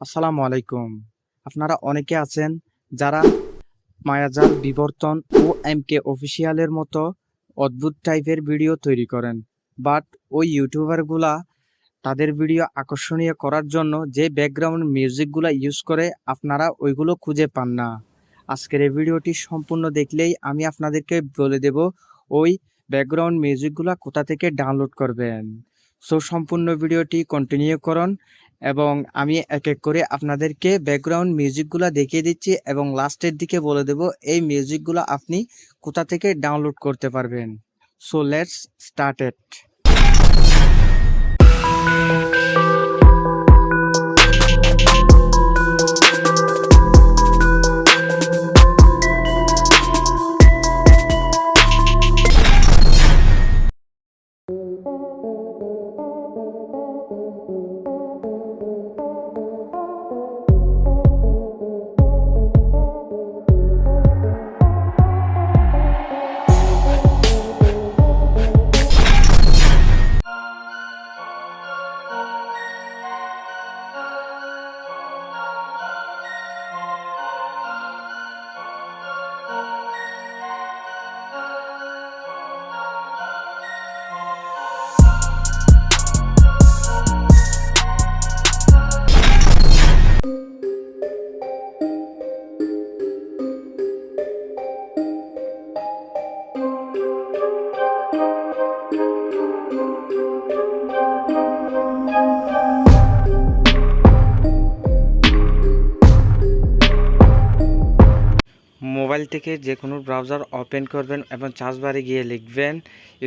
আসসালামু আলাইকুম। আপনারা অনেকে আছেন যারা মায়াজাল বিবর্তন ও এমকে অফিসিয়ালের মতো অদ্ভুত টাইপের ভিডিও তৈরি করেন। বাট ওই ইউটিউবারগুলা তাদের ভিডিও আকর্ষণীয় করার জন্য যে ব্যাকগ্রাউন্ড মিউজিকগুলা ইউজ করে আপনারা ওইগুলো খুঁজে পান না। আজকের এই ভিডিওটি সম্পূর্ণ দেখলেই আমি আপনাদেরকে বলে দেব ওই ব্যাকগ্রাউন্ড মিউজিকগুলা কোথা থেকে ডাউনলোড করবেন। সো সম্পূর্ণ ভিডিওটি কন্টিনিউ করুন এবং আমি এক এক করে আপনাদেরকে ব্যাকগ্রাউন্ড মিউজিকগুলা দেখিয়ে দিচ্ছি এবং লাস্টের দিকে বলে দেব এই মিউজিকগুলা আপনি কোথা থেকে ডাউনলোড করতে পারবেন। So let's start it. Mobile থেকে যে কোনো ব্রাউজার ওপেন করবেন এবং সার্চ বারে গিয়ে লিখবেন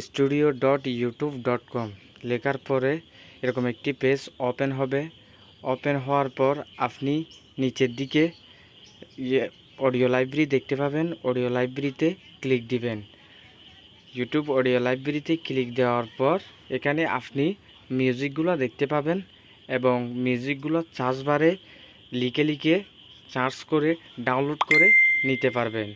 studio.youtube.com। লেখার পরে এরকম একটি পেজ ওপেন হবে। ওপেন হওয়ার পর আপনি নিচের দিকে অডিও লাইব্রেরি দেখতে পাবেন। অডিও লাইব্রেরিতে ক্লিক দিবেন। ইউটিউব অডিও লাইব্রেরিতে ক্লিক দেওয়ার পর এখানে আপনি মিউজিকগুলো দেখতে পাবেন এবং মিউজিকগুলো সার্চ বারে লিখে সার্চ করে ডাউনলোড করে নিতে পারবেন।